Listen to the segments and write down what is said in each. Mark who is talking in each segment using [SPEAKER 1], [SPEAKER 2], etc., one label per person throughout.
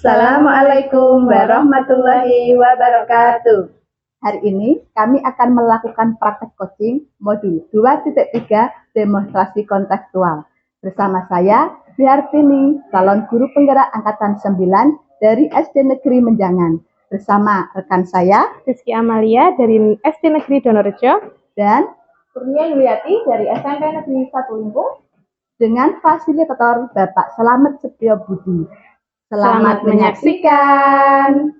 [SPEAKER 1] Assalamualaikum warahmatullahi wabarakatuh. Hari ini kami akan melakukan praktek coaching modul 2.3 demonstrasi kontekstual. Bersama saya, Bihartini, calon guru penggerak angkatan 9 dari SD Negeri Menjangan. Bersama rekan saya,
[SPEAKER 2] Rizky Amalia dari SD Negeri Donorejo
[SPEAKER 1] dan
[SPEAKER 2] Kurnia Yuliati dari SMP Negeri 1 Limpung
[SPEAKER 1] dengan fasilitator Bapak Slamet Setio Budi. Selamat menyaksikan.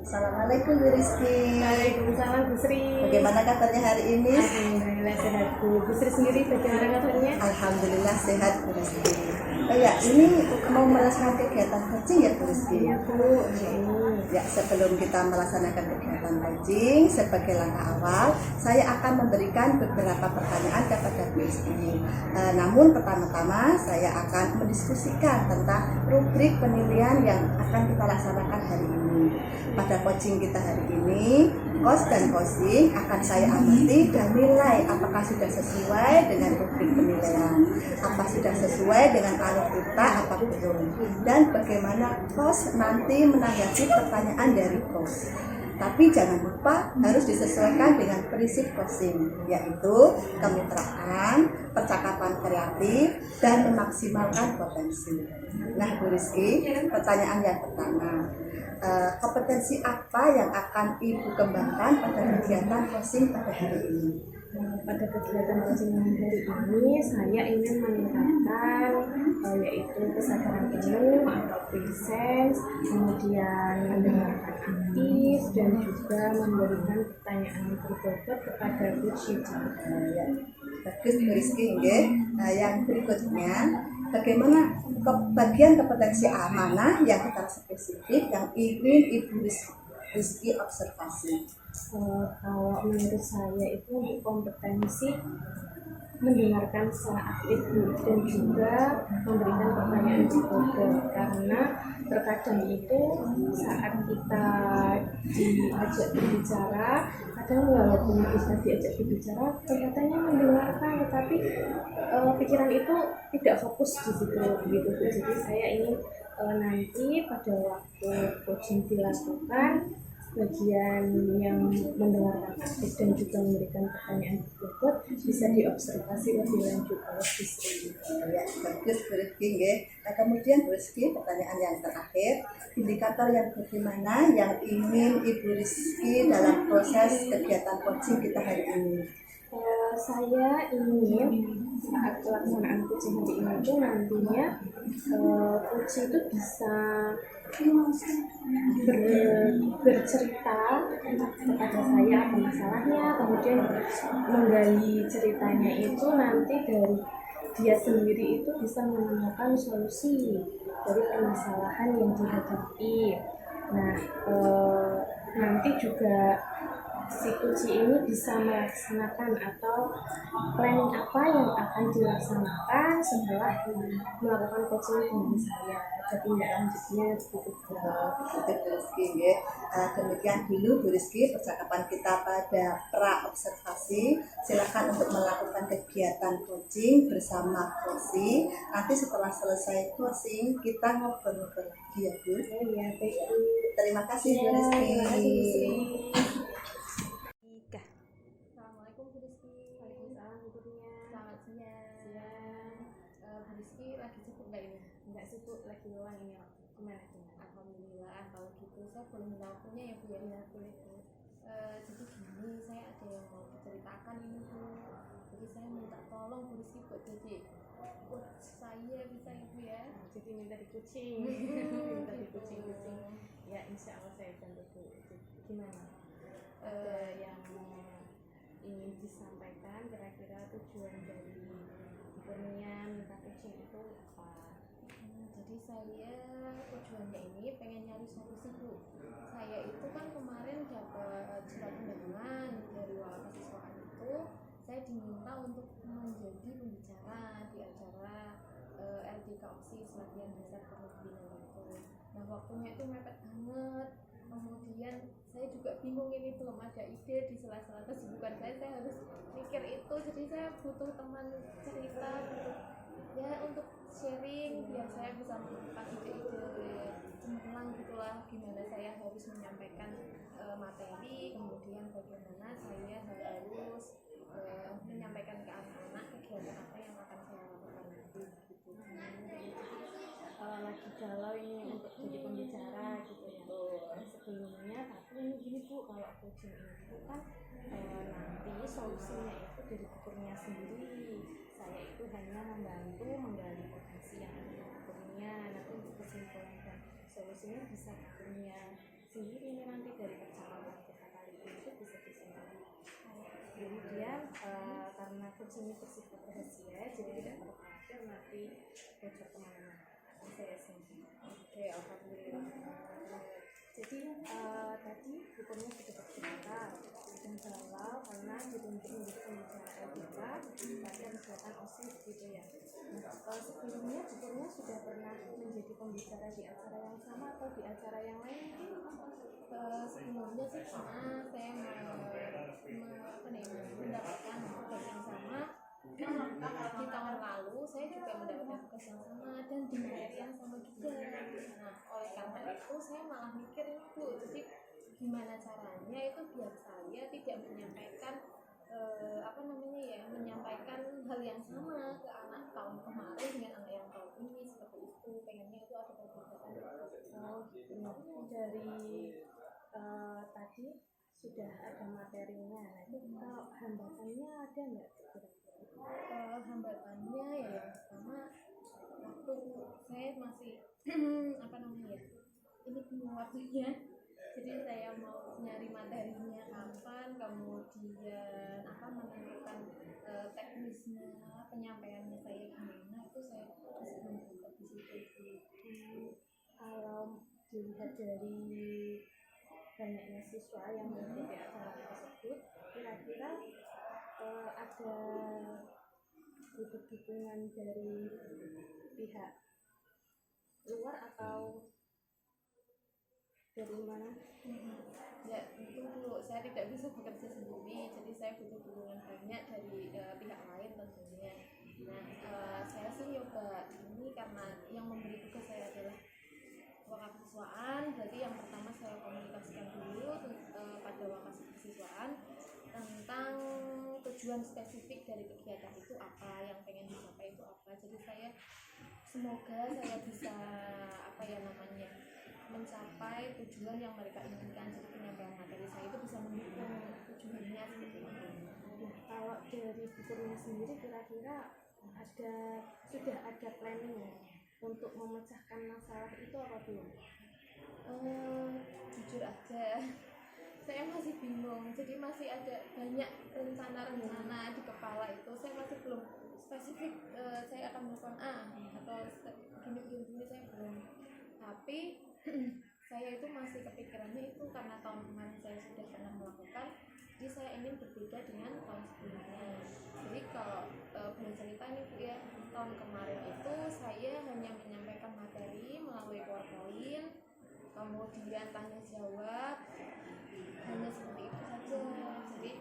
[SPEAKER 1] Assalamualaikum Bu Rizky.
[SPEAKER 2] Waalaikumsalam Bu Sri.
[SPEAKER 1] Bagaimana kabarnya hari ini?
[SPEAKER 2] Alhamdulillah sehat Bu. Bu Sri sendiri bagaimana kabarnya?
[SPEAKER 1] Alhamdulillah sehat Bu Rizky. Oh ya, ini mau melaksanakan kegiatan coaching ya Bu Rizky?
[SPEAKER 2] Iya Bu.
[SPEAKER 1] Ya, sebelum kita melaksanakan kegiatan coaching, sebagai langkah awal, saya akan memberikan beberapa pertanyaan kepada Bu Rizky. Namun pertama-tama saya akan mendiskusikan tentang rubrik penilaian yang akan kita laksanakan hari ini. Pada coaching kita hari ini, coach dan coaching akan saya amati dan nilai apakah sudah sesuai dengan rubrik penilaian, apa sudah sesuai dengan alur kita, apa belum, dan bagaimana coach nanti menanggapi pertanyaan dari coach. Tapi jangan lupa harus disesuaikan dengan prinsip coaching, yaitu kemitraan, percakapan kreatif, dan memaksimalkan potensi. Nah Bu Rizky, pertanyaan yang pertama, kompetensi apa yang akan Ibu kembangkan pada kegiatan coaching pada hari ini?
[SPEAKER 2] Pada kegiatan coaching hari ini saya ingin meningkatkan yaitu kesadaran penuh atau presence, kemudian mendengarkan aktif dan juga memberikan pertanyaan berbobot kepada coach juga.
[SPEAKER 1] Bagus Bu Rizky, yang berikutnya, bagaimana bagian kompetensi mana yang secara spesifik yang ingin Ibu Rizky observasi?
[SPEAKER 2] Kalau menurut saya itu untuk kompetensi mendengarkan secara aktif dan juga memberikan pertanyaan berbobot, karena terkadang itu saat kita diajak berbicara, kadang walaupun kita diajak berbicara kelihatannya mendengarkan, tetapi pikiran itu tidak fokus di situ begitu. Jadi saya ingin nanti pada waktu coaching dilakukan, bagian yang mendengarkan aktif dan juga memberikan pertanyaan berbobot bisa diobservasi lebih lanjut oleh siswa.
[SPEAKER 1] Ya, bagus Bu Rizky. Nah, kemudian Bu Rizky, pertanyaan yang terakhir, indikator yang bagaimana yang ingin Ibu Rizky dalam proses kegiatan coaching kita hari ini?
[SPEAKER 2] Saya ingin saat pelaksanaan coaching hari ini itu nantinya coach itu bisa bercerita kepada saya apa masalahnya, kemudian menggali ceritanya itu nanti dari dia sendiri itu bisa menemukan solusi dari permasalahan yang dihadapi. Nah, nanti juga si coach ini bisa melaksanakan atau planning apa yang akan dilaksanakan setelah melakukan coaching dengan saya. Jadi tindak lanjutnya begitu.
[SPEAKER 1] Demikian dulu Bu Rizky percakapan kita pada pra-observasi. Silakan untuk melakukan kegiatan coaching bersama coaching. Nanti setelah selesai coaching kita ngobrol-ngobrol lagi ya Bu.
[SPEAKER 2] Iya, baik.
[SPEAKER 1] Terima kasih Bu Rizky.
[SPEAKER 2] Terima kasih.
[SPEAKER 3] Assalamualaikum Bu Rizky.
[SPEAKER 2] Waalaikumsalam Bu Kurnia.
[SPEAKER 3] Selamat siang. Bu Rizky lagi sibuk nggak ini?
[SPEAKER 2] Nggak sibuk, lagi luang ini gimana?
[SPEAKER 3] Alhamdulillah, kalau gitu saya boleh minta waktunya ya Bu ya?
[SPEAKER 2] Iya, boleh Bu.
[SPEAKER 3] Jadi gini, saya ada yang mau diceritakan ini Bu. Jadi saya minta tolong Bu Rizky buat jadi coach saya, bisa ya Bu ya?
[SPEAKER 2] Jadi minta di coaching. Minta di coaching. Ya, insya Allah saya bantu Bu. Gimana? Yang ingin disampaikan, kira-kira tujuan dari Kurnia minta coaching itu apa?
[SPEAKER 3] Jadi saya tujuannya ini pengen nyari solusi Bu. Saya itu kan kemarin dapat surat undangan dari mahasiswaan itu, saya diminta untuk menjadi pembicara di acara LDK OSIS latihan dasar kepemimpinan itu. Nah waktunya itu mepet banget. Kemudian saya juga bingung, ini belum ada ide di sela-sela kesibukan saya harus mikir itu, jadi saya butuh teman cerita, butuh ya untuk sharing biar saya bisa menemukan ide-ide cemerlang gitulah, gimana saya harus menyampaikan materi, kemudian bagaimana saya harus menyampaikan ke anak-anak kegiatan apa yang akan saya lakukan nanti gitu.
[SPEAKER 2] Lagi galau ini untuk jadi pembicara gitu ya sebelumnya, tapi ini gini Bu, kalau coaching itu kan nanti solusinya itu dari bukunya sendiri. Saya itu hanya membantu menggali potensi yang ada di bukunya, nanti untuk kesimpulan dan solusinya bisa bukunya sendiri ini nanti dari percakapan kita kali ini itu bisa disimpan. Jadi dia karena coaching bersifat rahasia, jadi tidak perlu khawatir nanti bocor kemana-mana. Saya sendiri.
[SPEAKER 3] Oke, alhamdulillah.
[SPEAKER 2] Jadi tadi bukunya sudah bercerita dan galau karena dituntut menjadi pembicara LDK pada kegiatan OSIS gitu ya. Nah, sebelumnya bukunya sudah pernah menjadi pembicara di acara yang sama atau di acara yang lain mungkin?
[SPEAKER 3] Sebelumnya sih pernah saya mendapatkan tugas yang sama. Di tahun lalu saya juga mendapatkan tugas yang sama dan di materi yang sama juga. Nah, oleh karena itu saya malah mikir Bu, jadi gimana caranya itu biar saya tidak menyampaikan menyampaikan hal yang sama ke anak tahun kemarin dengan anak yang tahun ini, seperti itu. Pengennya itu ada perbedaan.
[SPEAKER 2] Gitu. Dari tadi sudah ada materinya. Nah, itu kalau hambatannya ada nggak kira-kira?
[SPEAKER 3] Hambatannya ya yang pertama, waktu saya masih ini bingung waktunya, jadi saya mau nyari materinya kapan, kemudian menentukan teknisnya, penyampaiannya saya gimana, itu saya masih mencoba di situ.
[SPEAKER 2] Kalau dilihat dari banyaknya siswa yang mengikuti acara tersebut, kira-kira ada butuh dukungan dari pihak luar atau dari mana?
[SPEAKER 3] Ya tentu Bu, saya tidak bisa bekerja sendiri, jadi saya butuh dukungan banyak dari pihak lain tentunya. Nah, saya sih nyoba ini karena yang memberi tugas saya adalah wakasiswaan, berarti yang pertama saya komunikasikan dulu pada wakasiswaan tentang tujuan spesifik dari kegiatan itu apa, yang pengen dicapai itu apa. Jadi semoga saya bisa mencapai tujuan yang mereka inginkan. Jadi penyampaian materi saya itu bisa mendukung tujuannya seperti itu.
[SPEAKER 2] Kalau dari bukunya sendiri kira-kira sudah ada planning untuk memecahkan masalah itu apa belum?
[SPEAKER 3] Jujur aja saya masih bingung, jadi masih ada banyak rencana-rencana di kepala itu. Saya masih belum spesifik saya akan melakukan A atau gini saya belum, tapi saya itu masih kepikirannya itu karena tahun kemarin saya sudah pernah melakukan, jadi saya ingin berbeda dengan tahun sebelumnya. Jadi kalau boleh cerita nih Bu ya, tahun kemarin itu saya hanya menyampaikan materi melalui PowerPoint, kemudian tanya jawab, hanya seperti itu saja. Jadi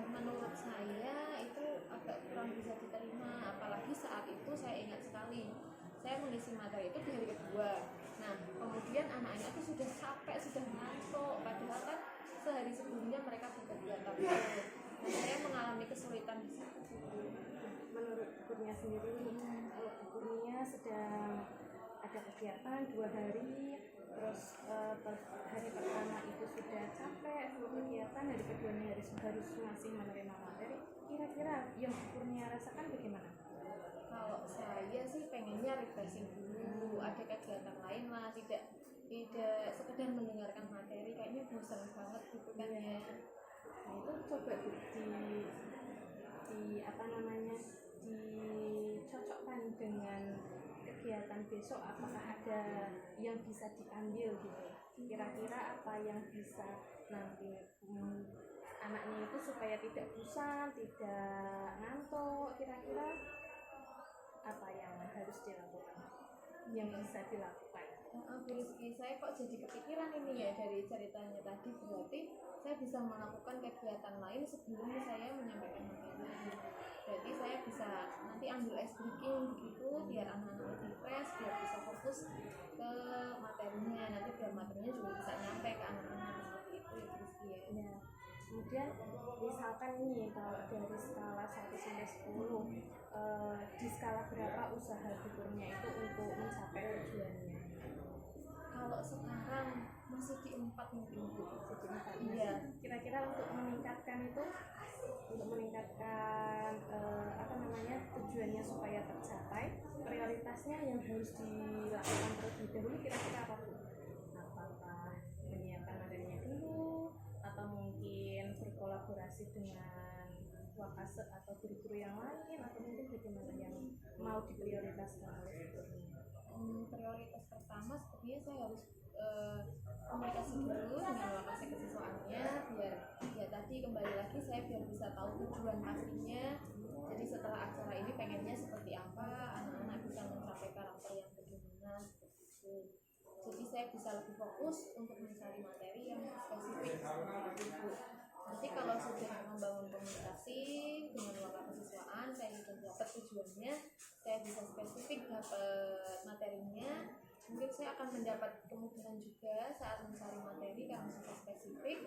[SPEAKER 3] menurut saya itu agak kurang bisa diterima, apalagi saat itu saya ingat sekali saya mengisi materi itu di hari kedua. Nah, kemudian anak-anak itu sudah capek, sudah ngantuk, padahal kan sehari sebelumnya mereka bekerja. Nah, saya mengalami kesulitan di situ.
[SPEAKER 2] Menurut gurunya sendiri, kalau gurunya sedang ada kegiatan 2 hari, terus hari pertama itu sudah capek sama kegiatan, hari keduanya harus masih menerima materi, kira-kira yang gurunya rasakan bagaimana?
[SPEAKER 3] Kalau saya sih pengennya refreshing dulu, ada kegiatan lain lah, tidak sekedar mendengarkan materi, kayaknya bosan banget gitu kan ya.
[SPEAKER 2] Nah, itu coba dicocokkan dengan kegiatan besok apakah ada yang bisa diambil gitu, kira-kira apa yang bisa nanti anaknya itu supaya tidak bosan, tidak ngantuk, kira-kira apa yang harus dilakukan, yang bisa dilakukan.
[SPEAKER 3] Bu Rizky, saya kok jadi kepikiran ini ya dari ceritanya tadi, berarti saya bisa melakukan kegiatan lain sebelum saya menyampaikan materi. Berarti saya bisa nanti ambil ice breaking begitu biar anak-anak lebih fresh, biar bisa fokus ke materinya, nanti biar materinya juga bisa nyampe ke anak-anak seperti itu ya Bu Rizky ya.
[SPEAKER 2] Ya, kemudian misalkan nih kalau dari skala 1 sampai 10, di skala berapa usaha tutornya itu untuk mencapai tujuannya?
[SPEAKER 3] Kalau sekarang masih di 4 mungkin Bu.
[SPEAKER 2] Iya. Kira-kira untuk meningkatkan itu, untuk meningkatkan tujuannya supaya tercapai, prioritasnya yang harus dilakukan terlebih dahulu kira-kira apa Bu? Apakah menyiapkan materinya dulu, atau mungkin berkolaborasi dengan wakase atau guru-guru yang lain, atau mungkin bagaimana yang mau diprioritaskan oleh tutornya?
[SPEAKER 3] Prioritas pertama sepertinya saya harus komunikasi dulu dengan wakase kesiswaannya, biar ya tadi kembali lagi saya biar bisa tahu tujuan pastinya. Jadi setelah acara ini pengennya seperti apa, anak-anak bisa mencapai karakter yang bagaimana seperti itu. Jadi saya bisa lebih fokus untuk mencari materi yang spesifik seperti itu. Nanti kalau sudah membangun komunikasi dengan wakasiswaan, saya sudah dapat tujuannya, saya bisa spesifik dapat materinya. Mungkin saya akan mendapat kemudahan juga saat mencari materi karena sudah spesifik.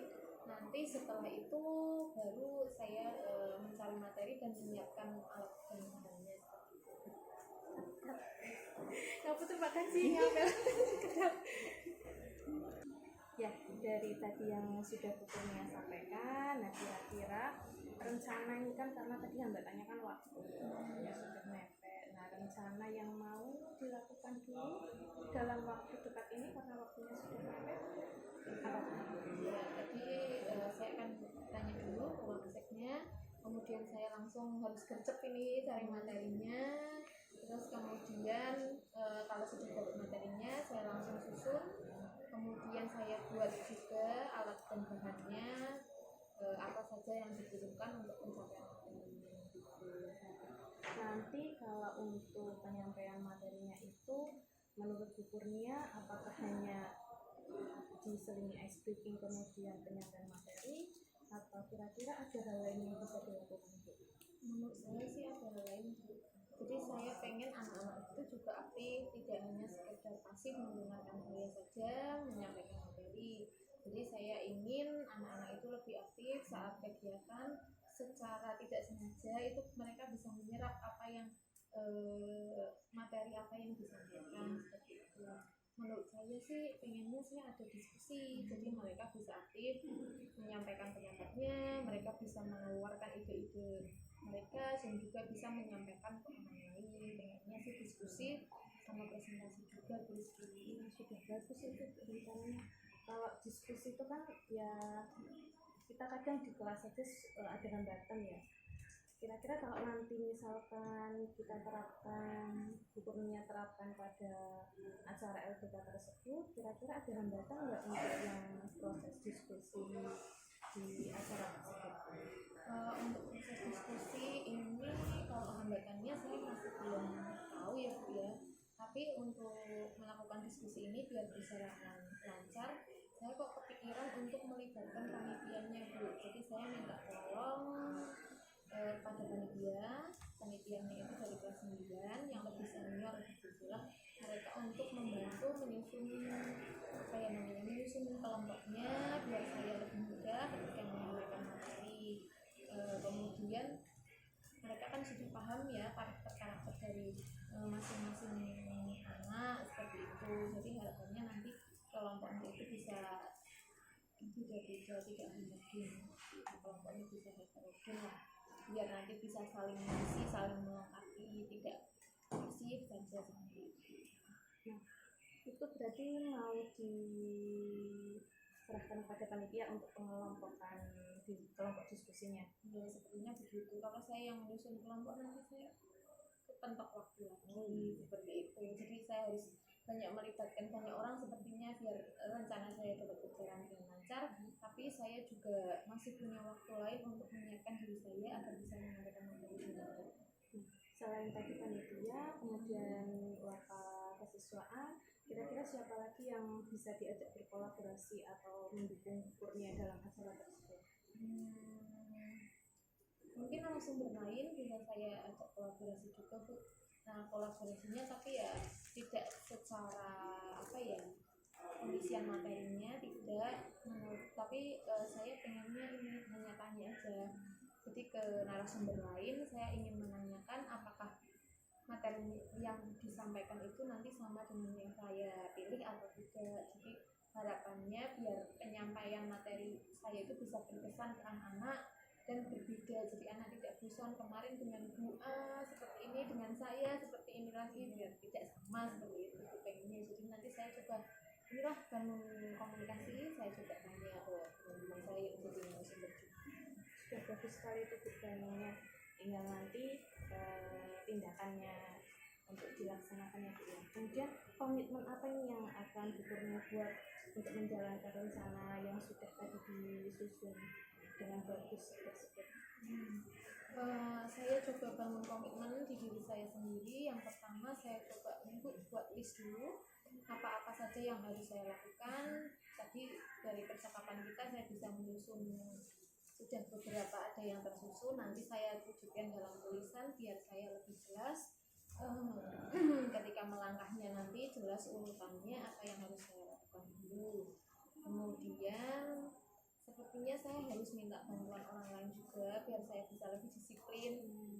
[SPEAKER 3] Nanti setelah itu baru saya mencari materi dan menyiapkan alat dan bahannya seperti itu.
[SPEAKER 2] Aku terima kasih ya, dari tadi yang sudah tutornya sampaikan. Nah, kira-kira rencana ini kan karena tadi yang Mbak tanyakan waktu ya sudah mepet. Nah, rencana yang mau dilakukan dulu dalam waktu dekat ini karena waktunya sudah mepet apa?
[SPEAKER 3] Ya, tadi saya akan tanya dulu ke wakeseknya, kemudian saya langsung harus gercep ini cari materinya, terus kemudian kalau sudah dapat materinya saya langsung susun, kemudian saya buat juga alat dan bahannya, apa saja yang dibutuhkan untuk pencapaian materinya gitu.
[SPEAKER 2] Nanti kalau untuk penyampaian materinya itu menurut Bu Kurnia apakah hanya diselingi ice breaking kemudian penyampaian materi, atau kira-kira ada hal lain yang bisa dilakukan Bu?
[SPEAKER 3] Menurut saya sih ada hal lain Bu. Jadi saya pengen anak-anak itu juga aktif, tidak hanya sekedar pasif mendengarkan saya saja menyampaikan materi. Jadi saya ingin anak-anak itu lebih aktif saat kegiatan, secara tidak sengaja itu mereka bisa menyerap apa yang materi apa yang disampaikan seperti itu. Menurut saya sih pengennya saya ada diskusi, jadi mereka bisa aktif menyampaikan pendapatnya, mereka bisa mengeluarkan ide-ide mereka dan juga bisa menyampaikan ke orang lain. Pengennya sih diskusi sama presentasi juga terus ini
[SPEAKER 2] Sudah bagus itu rencananya. Kalau diskusi itu kan ya kita kadang di kelas saja ada hambatan ya. Kira-kira kalau nanti misalkan kita terapkan, hukumnya terapkan pada acara LPK tersebut, kira-kira ada hambatan nggak untuk yang proses diskusi di acara tersebut?
[SPEAKER 3] Untuk proses diskusi ini kalau hambatannya saya masih belum tahu ya Bu ya. Tapi untuk melakukan diskusi ini biar berjalan lancar, saya kok kepikiran untuk melibatkan panitianya Bu. Jadi saya minta tolong pada panitianya itu dari kelas 9 yang lebih senior begitulah, mereka untuk membantu menyusun kelompoknya biar saya lebih mudah ketika menyampaikan materi. Kemudian mereka kan sudah paham ya karakter dari masing-masing anak seperti itu, jadi harapannya nanti kelompoknya itu bisa beda-beda, tidak homogen, kelompoknya bisa heterogen lah, biar nanti bisa saling mengisi, saling melengkapi, tidak pasif saja seperti itu.
[SPEAKER 2] Nah, itu berarti mau diserahkan pada panitia untuk pengelompokan di kelompok diskusinya.
[SPEAKER 3] Ya sepertinya begitu. Kalau saya yang menyusun kelompok nanti saya kepentok waktu lagi seperti itu. Jadi saya harus banyak melibatkan banyak orang sepertinya biar rencana saya dapat berjalan dengan lancar. Tapi saya juga masih punya waktu lain untuk menyiapkan diri saya agar bisa menyampaikan materi dengan baik.
[SPEAKER 2] Selain tadi panitia, kemudian waka kesiswaan, kira-kira siapa lagi yang bisa diajak berkolaborasi atau mendukung Kurnia dalam acara tersebut?
[SPEAKER 3] Mungkin narasumber lain bisa saya ajak kolaborasi juga, Bu. Nah, kolaborasinya tapi ya tidak secara pengisian materinya tidak, tapi saya pengennya ini hanya tanya aja. Jadi ke narasumber lain saya ingin menanyakan apakah materi yang disampaikan itu nanti sama dengan yang saya pilih atau tidak. Jadi harapannya biar penyampaian materi saya itu bisa berkesan ke anak-anak dan berbeda, jadi anak tidak bosan kemarin dengan Bu A seperti ini, dengan saya seperti ini lagi, biar tidak sama seperti itu pengennya. Jadi nanti saya coba inilah bangun komunikasi, saya coba tanya ke teman-teman saya untuk narasumber juga.
[SPEAKER 2] Sudah bagus sekali itu budayanya, tinggal nanti tindakannya untuk dilaksanakannya Bu ya. Kemudian komitmen apa ini yang akan Bu Kurnia buat untuk menjalankan rencana yang sudah tadi disusun dengan bagus tersebut?
[SPEAKER 3] Saya coba bangun komitmen di diri saya sendiri. Yang pertama saya coba untuk buat list dulu apa-apa saja yang harus saya lakukan. Tadi dari percakapan kita saya bisa menyusun, sudah beberapa ada yang tersusun, nanti saya wujudkan dalam tulisan biar saya lebih jelas ketika melangkahnya nanti jelas urutannya apa yang harus saya lakukan dulu. Kemudian sepertinya saya harus minta bantuan orang lain juga biar saya bisa lebih disiplin.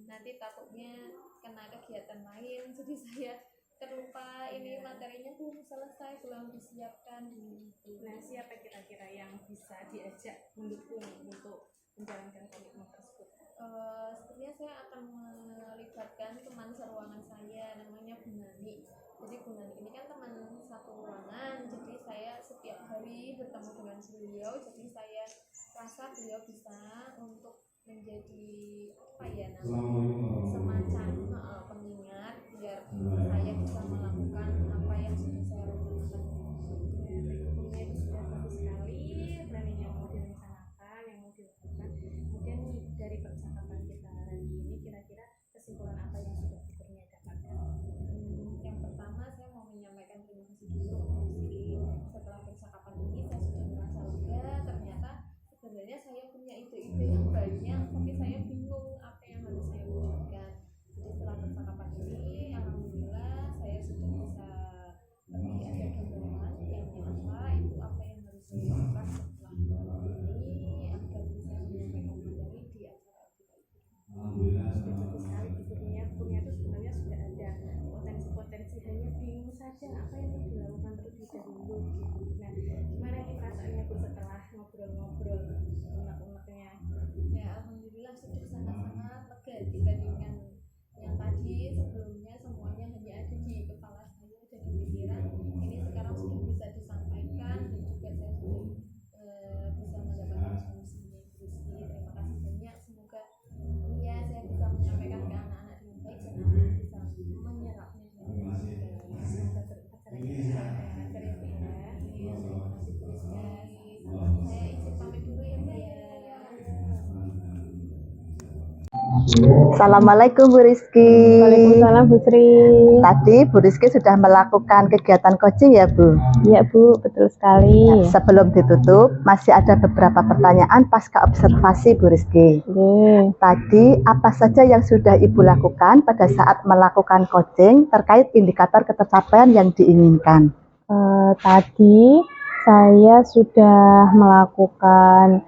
[SPEAKER 3] Nanti takutnya kena kegiatan lain, jadi saya terlupa ini materinya belum selesai, belum disiapkan.
[SPEAKER 2] Nah, siapa kira-kira yang bisa diajak mendukung untuk menjalankan komitmen tersebut?
[SPEAKER 3] Sepertinya saya akan melibatkan teman seruangan saya, namanya Bu Nani. Jadi Bu Nani ini kan teman satu ruangan, jadi saya setiap hari bertemu dengan beliau, jadi saya rasa beliau bisa untuk menjadi semacam pengingat biar saya bisa melakukan apa yang sudah saya rencanakan.
[SPEAKER 2] Hukumnya itu sudah bagus sekali, planning yang mau direncanakan, yang mau dilakukan. Kemudian dari percakapan kita hari ini, kira-kira kesimpulan apa yang sudah Bu Kurnia dapatkan?
[SPEAKER 3] Yang pertama saya mau menyampaikan terima kasih dulu meski setelah percakapan ini saya sudah merasa lega. Ternyata sebenarnya saya punya ide-ide yang banyak tapi saya bingung apa yang harus saya wujudkan. Jadi setelah percakapan ini alhamdulillah saya sudah bisa lebih ada gambaran apa yang harus saya lakukan setelah ini agar bisa menyampaikan materi di acara kita itu.
[SPEAKER 2] Sudah bagus sekali Bu Kurnia. Kurnia itu sebenarnya sudah ada potensi-potensi, hanya bingung saja apa yang harus dilakukan terlebih dahulu. Nah, gimana ini perasaannya Bu setelah ngobrol-ngobrol unek-uneknya?
[SPEAKER 3] Ya alhamdulillah sudah sangat-sangat lega dibandingkan yang tadi sebelumnya semuanya hanya ada di kepala saya, ada di pikiran. Ini sekarang sudah bisa disampaikan dan juga saya sudah bisa mendapatkan solusinya. Terima kasih banyak, semoga ya saya bisa menyampaikan ke anak-anak dengan baik dan anak bisa menyerapnya dengan baik.
[SPEAKER 2] Semoga acara ini berjalan dengan lancar ya Bu ya.
[SPEAKER 3] Terima kasih Bu Rizky. Saya izin pamit dulu ya Mbak ya.
[SPEAKER 1] Assalamualaikum Bu Rizky.
[SPEAKER 4] Waalaikumsalam Bu Sri.
[SPEAKER 1] Tadi Bu Rizky sudah melakukan kegiatan coaching ya Bu?
[SPEAKER 4] Iya Bu, betul sekali.
[SPEAKER 1] Nah, sebelum ditutup, masih ada beberapa pertanyaan pasca observasi Bu Rizky. Tadi apa saja yang sudah Ibu lakukan pada saat melakukan coaching terkait indikator ketercapaian yang diinginkan?
[SPEAKER 4] Tadi saya sudah melakukan,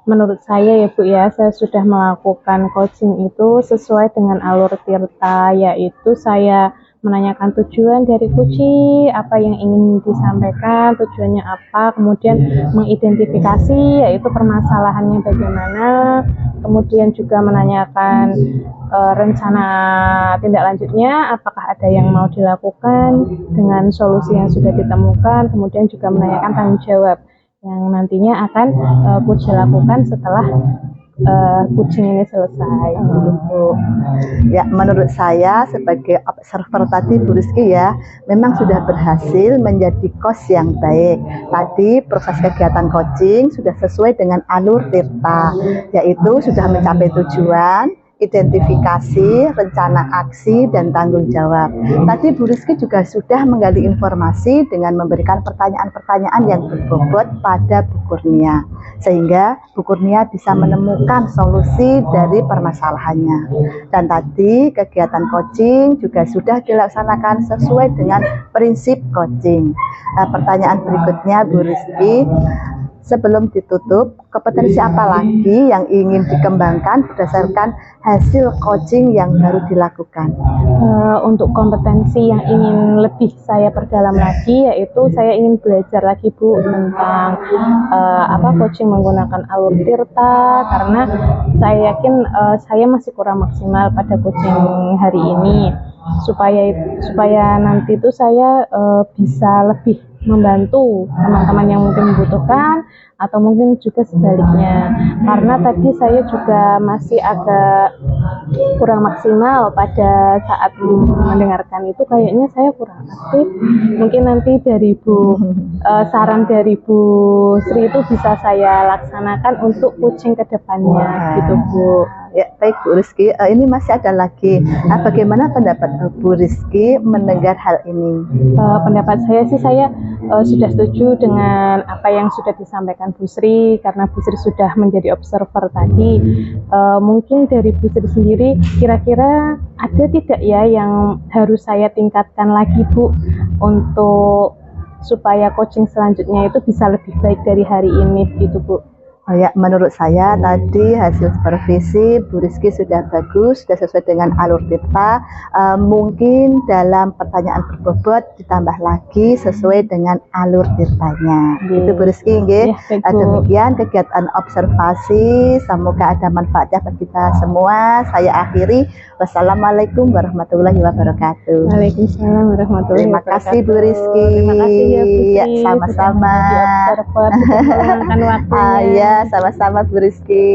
[SPEAKER 4] menurut saya ya Bu ya, saya sudah melakukan coaching itu sesuai dengan alur Tirta, yaitu saya menanyakan tujuan dari Kuci, apa yang ingin disampaikan, tujuannya apa, kemudian mengidentifikasi yaitu permasalahannya bagaimana, kemudian juga menanyakan rencana tindak lanjutnya, apakah ada yang mau dilakukan dengan solusi yang sudah ditemukan, kemudian juga menanyakan tanggung jawab yang nantinya akan Puji lakukan setelah kucing ini selesai gitu Bu.
[SPEAKER 1] Ya, menurut saya sebagai observer tadi Bu Rizky ya, memang sudah berhasil menjadi coach yang baik. Tadi proses kegiatan coaching sudah sesuai dengan alur Tirta, yaitu sudah mencapai tujuan, identifikasi, rencana aksi, dan tanggung jawab. Tadi Bu Rizky juga sudah menggali informasi dengan memberikan pertanyaan-pertanyaan yang berbobot pada Bu Kurnia, sehingga Bu Kurnia bisa menemukan solusi dari permasalahannya. Dan tadi kegiatan coaching juga sudah dilaksanakan sesuai dengan prinsip coaching. Pertanyaan berikutnya Bu Rizky, sebelum ditutup, kompetensi apa lagi yang ingin dikembangkan berdasarkan hasil coaching yang baru dilakukan?
[SPEAKER 4] Untuk kompetensi yang ingin lebih saya perdalam lagi, yaitu saya ingin belajar lagi Bu tentang coaching menggunakan alur Tirta, karena saya yakin saya masih kurang maksimal pada coaching hari ini. Supaya nanti itu saya bisa lebih membantu teman-teman yang mungkin membutuhkan, atau mungkin juga sebaliknya, karena tadi saya juga masih agak kurang maksimal pada saat mendengarkan itu, kayaknya saya kurang aktif. Mungkin nanti dari saran dari Bu Sri itu bisa saya laksanakan untuk coaching ke depannya gitu Bu.
[SPEAKER 1] Ya, baik Bu Rizky, ini masih ada lagi. Bagaimana pendapat Bu Rizky mendengar hal ini?
[SPEAKER 4] Pendapat saya sih, saya sudah setuju dengan apa yang sudah disampaikan Bu Sri, karena Bu Sri sudah menjadi observer tadi. Mungkin dari Bu Sri sendiri, kira-kira ada tidak ya yang harus saya tingkatkan lagi Bu, untuk supaya coaching selanjutnya itu bisa lebih baik dari hari ini gitu Bu?
[SPEAKER 1] Oh ya, menurut saya tadi hasil supervisi Bu Rizky sudah bagus, sudah sesuai dengan alur Tirta. Mungkin dalam pertanyaan berbobot ditambah lagi sesuai dengan alur Tirtanya. Itu Bu Rizky, nggih. Demikian kegiatan observasi. Semoga ada manfaatnya bagi kita semua. Saya akhiri. Wassalamualaikum warahmatullahi wabarakatuh.
[SPEAKER 4] Waalaikumsalam warahmatullahi
[SPEAKER 1] Terima
[SPEAKER 4] wabarakatuh.
[SPEAKER 1] kasih Bu Rizky.
[SPEAKER 4] Terima kasih ya Bu Sri.
[SPEAKER 1] Ya, sama-sama.
[SPEAKER 4] Sudah menjadi observer, sudah meluangkan waktunya.
[SPEAKER 1] Ya, sama-sama Bu Rizky.